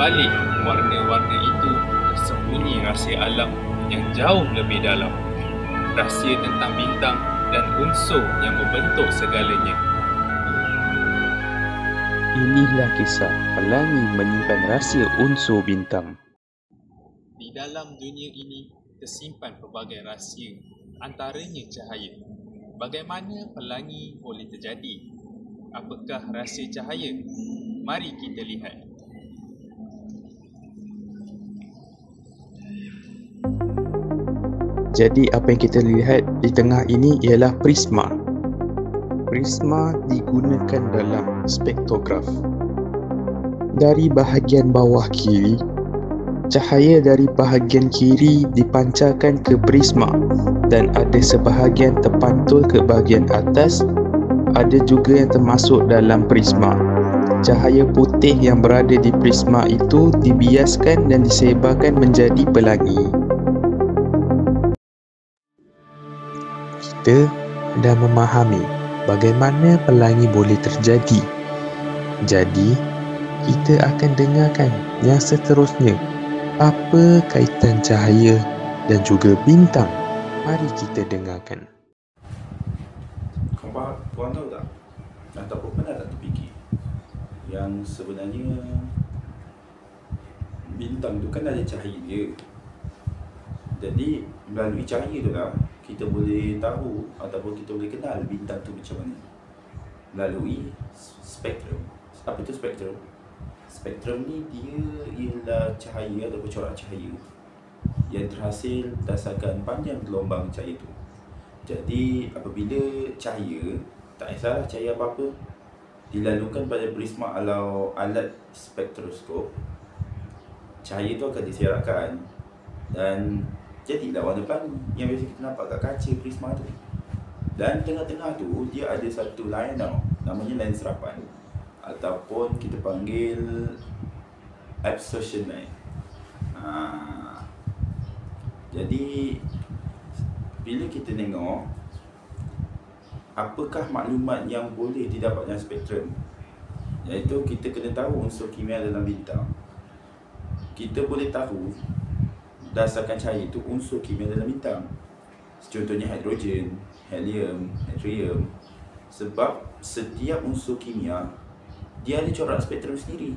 balik warna-warna itu tersembunyi rahsia alam yang jauh lebih dalam. Rahsia tentang bintang dan unsur yang membentuk segalanya. Inilah kisah pelangi menyimpan rahsia unsur bintang. Di dalam dunia ini tersimpan pelbagai rahsia, antaranya cahaya. Bagaimana pelangi boleh terjadi? Apakah rahsia cahaya? Mari kita lihat. Jadi apa yang kita lihat di tengah ini ialah prisma. Prisma digunakan dalam spektrograf. Dari bahagian bawah kiri, cahaya dari bahagian kiri dipancarkan ke prisma dan ada sebahagian terpantul ke bahagian atas, ada juga yang termasuk dalam prisma. Cahaya putih yang berada di prisma itu dibiaskan dan disebarkan menjadi pelangi. Kita dah memahami bagaimana pelangi boleh terjadi. Jadi, kita akan dengarkan yang seterusnya. Apa kaitan cahaya dan juga bintang? Mari kita dengarkan. Korang tahu tak? Ataupun pernah tak terfikir yang sebenarnya bintang tu kan ada cahaya dia. Jadi melalui cahaya tu lah kita boleh tahu ataupun kita boleh kenal bintang tu macam mana. Melalui spektrum. Apa tu spektrum? Spektrum ni dia ialah cahaya ataupun corak cahaya yang terhasil berdasarkan panjang gelombang cahaya tu. Jadi apabila cahaya, tak kisahlah cahaya apa-apa, dilalukan pada prisma atau alat spektroskop, cahaya tu akan diserakkan dan jadilah warna pelangi yang biasa kita nampak kat kaca prisma tu. Dan tengah-tengah tu dia ada satu line tau, namanya line serapan ataupun kita panggil absorption line. Jadi bila kita tengok apakah maklumat yang boleh didapat dalam spektrum, iaitu kita kena tahu unsur kimia dalam bintang. Kita boleh tahu berdasarkan cahaya itu unsur kimia dalam bintang. Contohnya hidrogen, helium, natrium. Sebab setiap unsur kimia dia ada corak spektrum sendiri.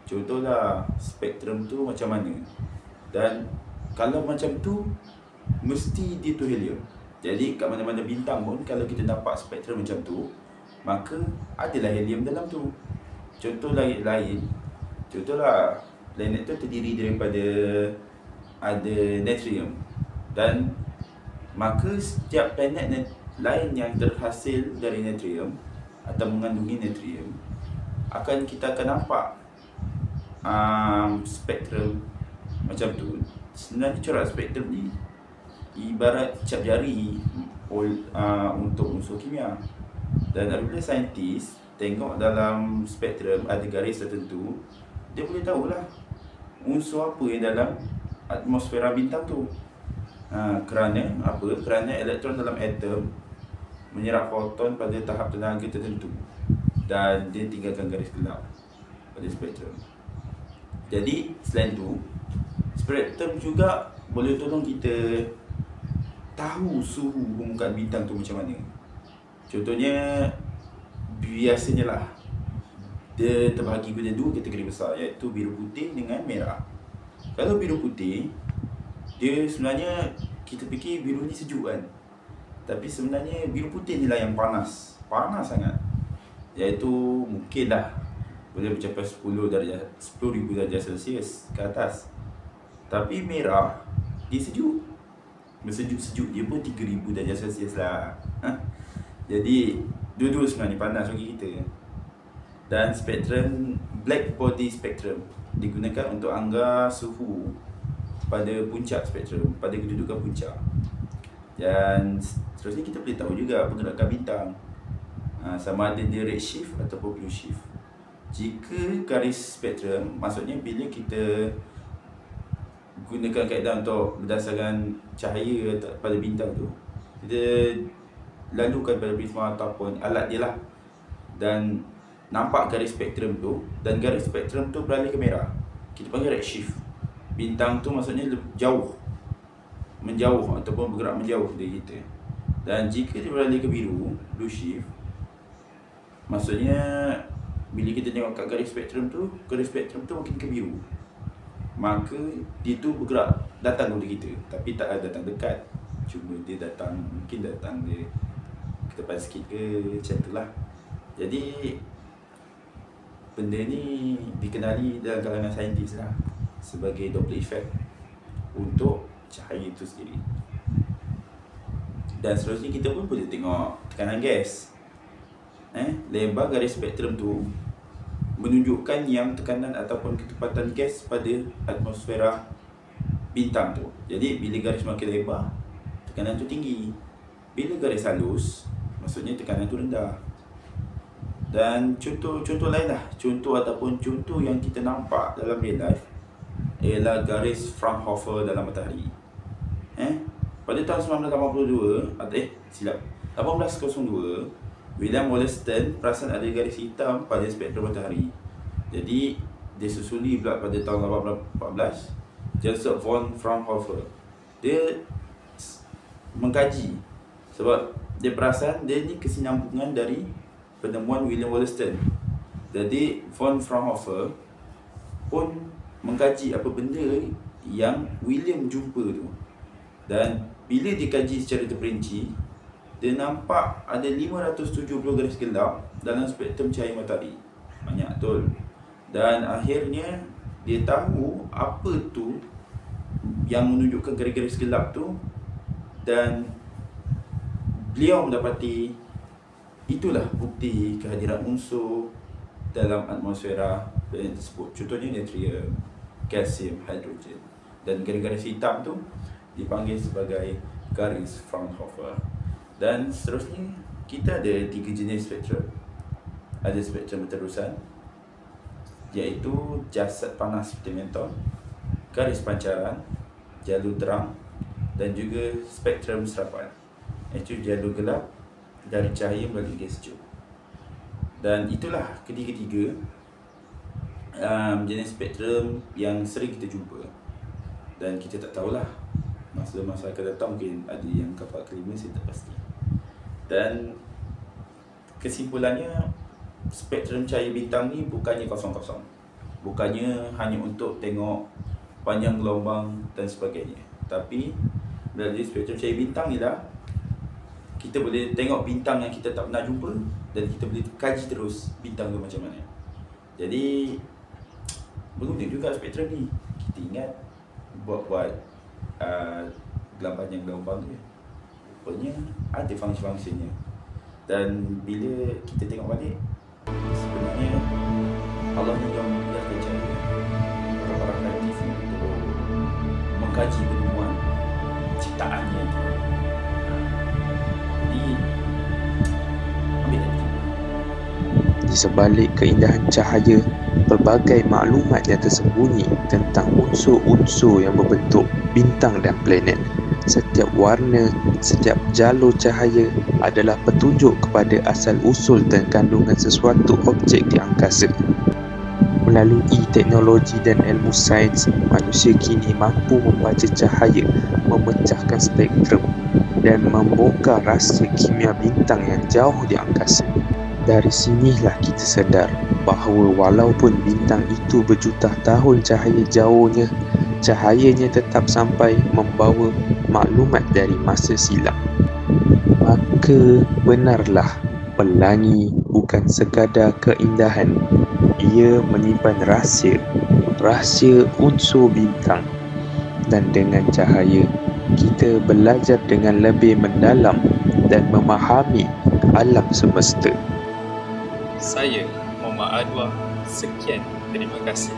Contohlah spektrum tu macam mana. Dan kalau macam tu mesti dia tu helium. Jadi kat mana-mana bintang pun kalau kita dapat spektrum macam tu, maka adalah helium dalam tu. Contoh lain, contohlah planet tu terdiri daripada ada natrium, dan maka setiap planet lain yang terhasil dari natrium atau mengandungi natrium kita akan nampak spektrum macam tu. Sebenarnya corak spektrum ni ibarat cap jari untuk unsur kimia. Dan apabila saintis tengok dalam spektrum ada garis tertentu, dia boleh tahulah unsur apa yang dalam atmosfera bintang tu. Kerana apa? Kerana elektron dalam atom menyerap foton pada tahap tenaga tertentu dan dia tinggalkan garis gelap pada spektrum. Jadi selain tu, spektrum juga boleh tolong kita tahu suhu permukaan bintang tu macam mana. Contohnya biasanya lah dia terbahagi pada dua kategori besar, iaitu biru putih dengan merah. Kalau biru putih, dia sebenarnya kita fikir biru ni sejuk kan, tapi sebenarnya biru putih ni lah yang panas sangat, iaitu mungkinlah boleh mencapai 10,000 darjah Celsius ke atas. Tapi merah dia sejuk, bersejuk-sejuk dia pun 3,000 darjah Celsius lah. Jadi dua-dua sebenarnya panas bagi kita. Dan spektrum black body spectrum digunakan untuk anggar suhu pada puncak spektrum, pada kedudukan puncak. Dan seterusnya kita boleh tahu juga pergerakan bintang, sama ada dia red shift ataupun blue shift. Jika garis spektrum, maksudnya bila kita gunakan kaedah untuk berdasarkan cahaya pada bintang tu, kita lalukan pada prisma ataupun alat dia lah, dan nampak garis spektrum tu, dan garis spektrum tu beralih ke merah. kita panggil redshift. Bintang tu maksudnya jauh, menjauh ataupun bergerak menjauh dari kita. Dan jika dia beralih ke biru, blue shift, maksudnya bila kita tengok kat garis spektrum tu makin ke biru, maka dia tu bergerak datang kepada kita, tapi tak ada datang dekat, cuma dia datang, mungkin datang dia ke depan sikit ke, macam tu lah. Jadi benda ni dikenali dalam kalangan saintis lah sebagai Doppler effect untuk cahaya itu sendiri. Dan seterusnya kita pun boleh tengok tekanan gas. Lebar garis spektrum tu menunjukkan yang tekanan ataupun ketepatan gas pada atmosfera bintang tu. Jadi bila garis makin lebar, tekanan tu tinggi. Bila garis halus, maksudnya tekanan tu rendah. Dan contoh lain lah, contoh yang kita nampak dalam real life ialah garis Fraunhofer dalam matahari. Pada tahun 1882, 1802, William Wollaston perasan ada garis hitam pada spektrum matahari. Jadi dia susuli pula pada tahun 1814, Joseph von Fraunhofer. Dia mengkaji sebab dia perasan dia ni kesinambungan dari penemuan William Wollaston. Jadi von Fraunhofer pun mengkaji apa benda yang William jumpa tu. Dan bila dikaji secara terperinci, dia nampak ada 570 garis gelap dalam spektrum cahaya matahari. Banyak betul. Dan akhirnya dia tahu apa tu yang menunjukkan garis-garis gelap tu, dan beliau mendapati itulah bukti kehadiran unsur dalam atmosfera planet tersebut. Contohnya natrium, kalsium, hidrogen. Dan garis-garis hitam tu dipanggil sebagai garis Fraunhofer. Dan seterusnya kita ada 3 jenis spektrum. Ada spektrum berterusan, iaitu jasad panas seperti menton, garis pancaran, jalur terang, dan juga spektrum serapan, iaitu jalur gelap dari cahaya melalui gas sejuk. Dan itulah ketiga-tiga jenis spektrum yang sering kita jumpa. Dan kita tak tahulah, masa-masa akan datang mungkin ada yang kapal kelima, saya tak pasti. Dan kesimpulannya, spektrum cahaya bintang ni bukannya kosong-kosong, bukannya hanya untuk tengok panjang gelombang dan sebagainya. Tapi melalui spektrum cahaya bintang ni lah kita boleh tengok bintang yang kita tak pernah jumpa, dan kita boleh kaji terus bintang tu macam mana. Jadi berguna juga spektrum ni. Kita ingat buat gelang panjang gelombang tu, rupanya ada fungsi-fungsinya. Dan bila kita tengok balik, sebenarnya Allah ni yang memudahkan cahaya para saintis untuk mengkaji penemuan ciptaannya tu. Jadi ambil lagi. Di sebalik keindahan cahaya, pelbagai maklumat yang tersembunyi tentang unsur-unsur yang berbentuk bintang dan planet. Setiap warna, setiap jalur cahaya adalah petunjuk kepada asal-usul dan kandungan sesuatu objek di angkasa. Melalui teknologi dan ilmu sains, manusia kini mampu membaca cahaya, memecahkan spektrum dan membongkar rahsia kimia bintang yang jauh di angkasa. Dari sinilah kita sedar bahawa walaupun bintang itu berjuta tahun cahaya jauhnya, cahayanya tetap sampai membawa maklumat dari masa silam. Maka benarlah, pelangi bukan sekadar keindahan, ia menyimpan rahsia unsur bintang. Dan dengan cahaya, kita belajar dengan lebih mendalam dan memahami alam semesta. Saya Muhammad Adwa, sekian, terima kasih.